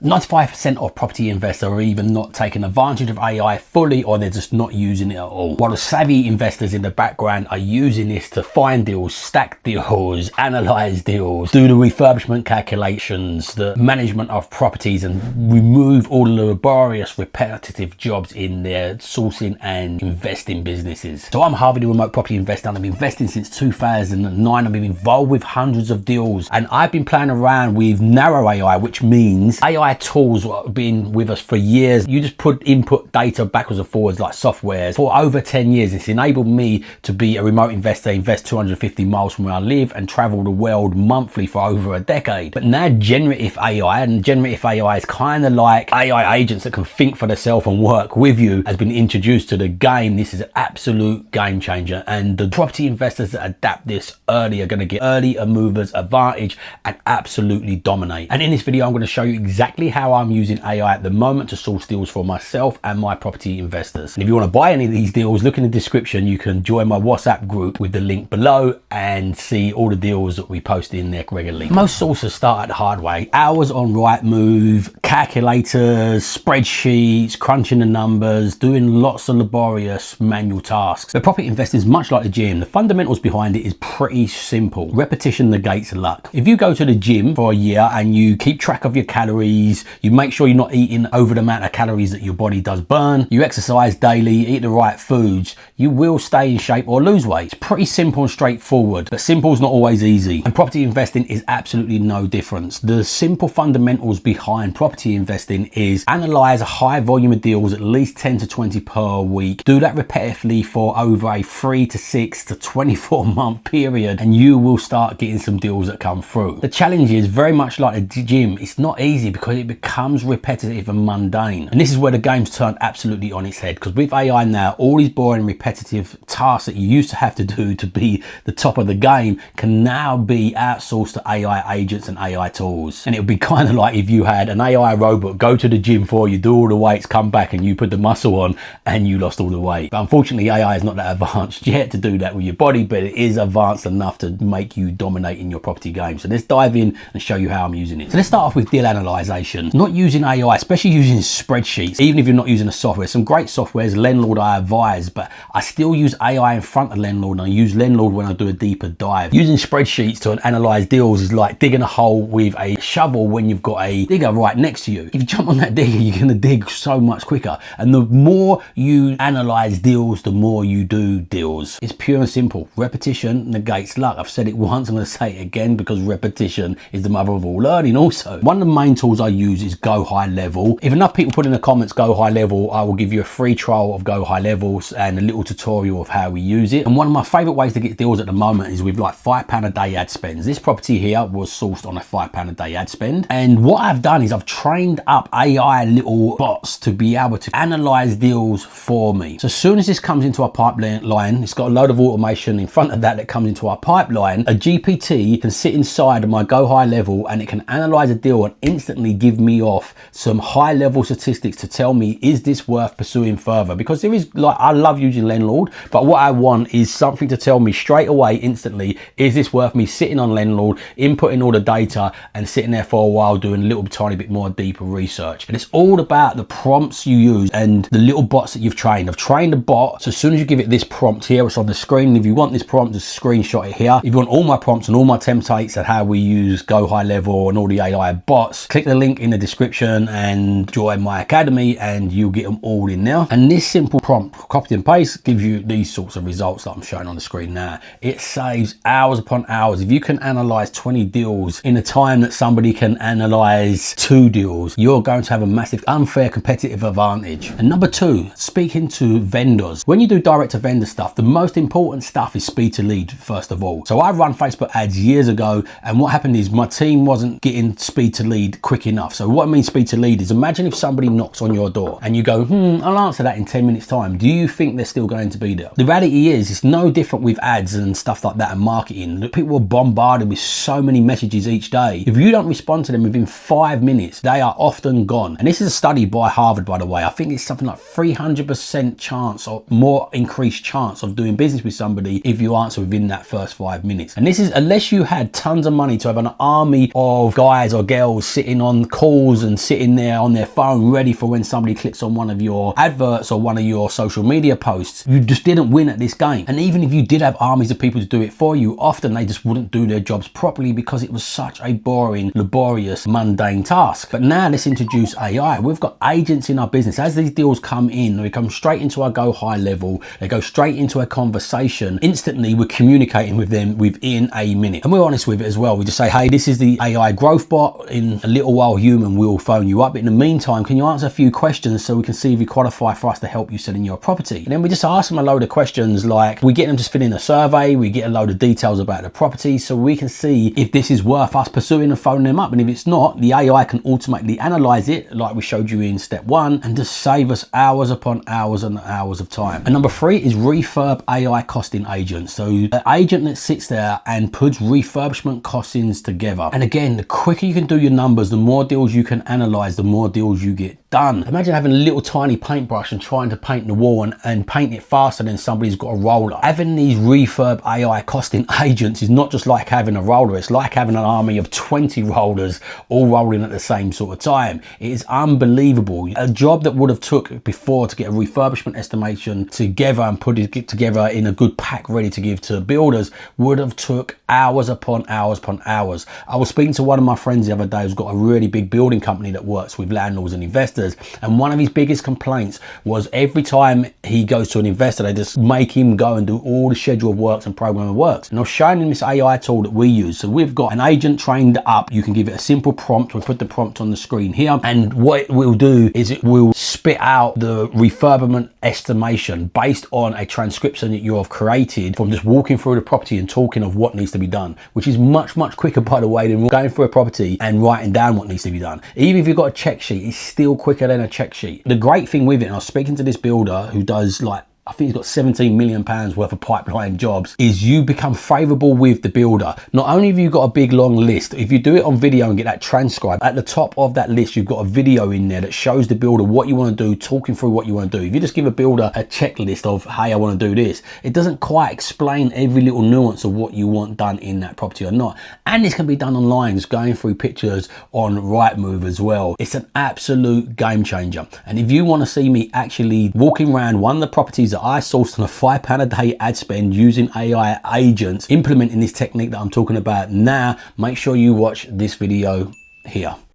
95% of property investors are either not taking advantage of AI fully or they're just not using it at all. While the savvy investors in the background are using this to find deals, stack deals, analyze deals, do the refurbishment calculations, the management of properties, and remove all the laborious, repetitive jobs in their sourcing and investing businesses. So I'm Harvey, the remote property investor, and I've been investing since 2009. I've been involved with hundreds of deals, and I've been playing around with narrow AI, which means AI tools have been with us for years. You just input data backwards and forwards like softwares. For over 10 years, it's enabled me to be a remote investor, invest 250 miles from where I live, and travel the world monthly for over a decade. But now generative AI, and generative AI is kind of like AI agents that can think for themselves and work with you, has been introduced to the game. This is an absolute game changer, and the property investors that adapt this early are going to get early a mover's advantage and absolutely dominate. And in this video, I'm going to show you exactly how I'm using AI at the moment to source deals for myself and my property investors. And if you want to buy any of these deals, look in the description. You can join my WhatsApp group with the link below and see all the deals that we post in there regularly. Most sources start at the hard way. Hours on Rightmove, calculators, spreadsheets, crunching the numbers, doing lots of laborious manual tasks. The property investing is much like the gym. The fundamentals behind it is pretty simple. Repetition negates luck. If you go to the gym for a year and you keep track of your calories, you make sure you're not eating over the amount of calories that your body does burn, you exercise daily, eat the right foods, you will stay in shape or lose weight. It's pretty simple and straightforward, but simple is not always easy. And property investing is absolutely no different. The simple fundamentals behind property investing is analyze a high volume of deals, at least 10 to 20 per week. Do that repetitively for over a 3 to 6 to 24 month period, and you will start getting some deals that come through. The challenge is very much like the gym. It's not easy because it becomes repetitive and mundane. And this is where the game's turned absolutely on its head, because with AI now, all these boring repetitive tasks that you used to have to do to be the top of the game can now be outsourced to AI agents and AI tools. And it would be kind of like if you had an AI robot go to the gym for you, do all the weights, come back, and you put the muscle on and you lost all the weight. But unfortunately, AI is not that advanced yet to do that with your body, but it is advanced enough to make you dominate in your property game. So let's dive in and show you how I'm using it. So let's start off with deal analyzation. Not using AI, especially using spreadsheets, even if you're not using a software. Some great softwares, Lenlord I advise, but I still use AI in front of Lenlord, and I use Lenlord when I do a deeper dive. Using spreadsheets to analyze deals is like digging a hole with a shovel when you've got a digger right next to you. If you jump on that digger, you're going to dig so much quicker. And the more you analyze deals, the more you do deals. It's pure and simple. Repetition negates luck. I've said it once, I'm going to say it again, because repetition is the mother of all learning. Also, one of the main tools I use is Go High Level. If enough people put in the comments Go High Level, I will give you a free trial of Go High Levels and a little tutorial of how we use it. And one of my favorite ways to get deals at the moment is with like £5 a day ad spends. This property here was sourced on a £5 a day ad spend. And what I've done is I've trained up AI little bots to be able to analyze deals for me. So as soon as this comes into our pipeline, it's got a load of automation in front of that comes into our pipeline. A GPT can sit inside of my Go High Level and it can analyze a deal and instantly give me off some high level statistics to tell me, is this worth pursuing further? Because there is, like, I love using Lenlord, but what I want is something to tell me straight away, instantly, is this worth me sitting on Lenlord, inputting all the data and sitting there for a while doing a little tiny bit more deeper research. And it's all about the prompts you use and the little bots that you've trained. I've trained a bot, so as soon as you give it this prompt here, it's on the screen. If you want this prompt, just screenshot it here. If you want all my prompts and all my templates and how we use Go High Level and all the AI bots, click the link in the description and join my academy and you'll get them all in there. And this simple prompt, copy and paste, gives you these sorts of results that I'm showing on the screen now. It saves hours upon hours. If you can analyze 20 deals in a time that somebody can analyze 2 deals, you're going to have a massive unfair competitive advantage. And number 2, speaking to vendors. When you do direct to vendor stuff, the most important stuff is speed to lead, first of all. So I run Facebook ads years ago, and what happened is my team wasn't getting speed to lead quick enough. So what I mean speed to lead is, imagine if somebody knocks on your door and you go, I'll answer that in 10 minutes time. Do you think they're still going to be there? The reality is, it's no different with ads and stuff like that and marketing. People are bombarded with so many messages each day. If you don't respond to them within 5 minutes, they are often gone. And this is a study by Harvard, by the way. I think it's something like 300% chance or more increased chance of doing business with somebody if you answer within that first 5 minutes. And this is unless you had tons of money to have an army of guys or girls sitting on calls and sitting there on their phone ready for when somebody clicks on one of your adverts or one of your social media posts. You just didn't win at this game. And even if you did have armies of people to do it for you, often they just wouldn't do their jobs properly because it was such a boring, laborious, mundane task. But now let's introduce AI. We've got agents in our business. As these deals come in, they come straight into our go high level. They go straight into a conversation. Instantly, we're communicating with them within a minute. And we're honest with it as well. We just say, hey, this is the AI growth bot. In a little while, human will phone you up. In the meantime, can you answer a few questions so we can see if you qualify for us to help you selling your property? And then we just ask them a load of questions, like we get them to fill in a survey, we get a load of details about the property so we can see if this is worth us pursuing and phoning them up. And if it's not, the AI can automatically analyze it like we showed you in step 1 and just save us hours upon hours and hours of time. And number 3 is refurb AI costing agents. So an agent that sits there and puts refurbishment costings together. And again, the quicker you can do your numbers, the more deals you can analyze, the more deals you get done. Imagine having a little tiny paintbrush and trying to paint the wall and paint it faster than somebody's got a roller. Having these refurb AI costing agents is not just like having a roller, it's like having an army of 20 rollers all rolling at the same sort of time. It is unbelievable. A job that would have took before to get a refurbishment estimation together and put it together in a good pack ready to give to builders would have took hours upon hours upon hours. I was speaking to one of my friends the other day who's got a really big building company that works with landlords and investors, and one of his biggest complaints was every time he goes to an investor, they just make him go and do all the schedule of works and program of works. And I was showing him this AI tool that we use. So we've got an agent trained up. You can give it a simple prompt. We'll put the prompt on the screen here, and what it will do is it will spit out the refurbishment estimation based on a transcription that you have created from just walking through the property and talking of what needs to be done, which is much quicker, by the way, than going through a property and writing down what needs to be done. Even if you've got a check sheet, it's still quicker than a check sheet. The great thing with it, and I was speaking to this builder who does like, I think he's got 17 million pounds worth of pipeline jobs, is you become favorable with the builder. Not only have you got a big long list, if you do it on video and get that transcribed, at the top of that list, you've got a video in there that shows the builder what you want to do, talking through what you want to do. If you just give a builder a checklist of, hey, I want to do this, it doesn't quite explain every little nuance of what you want done in that property or not. And this can be done online, just going through pictures on Rightmove as well. It's an absolute game changer. And if you want to see me actually walking around one of the properties that I sourced on a £5 a day ad spend using AI agents, implementing this technique that I'm talking about now, make sure you watch this video here.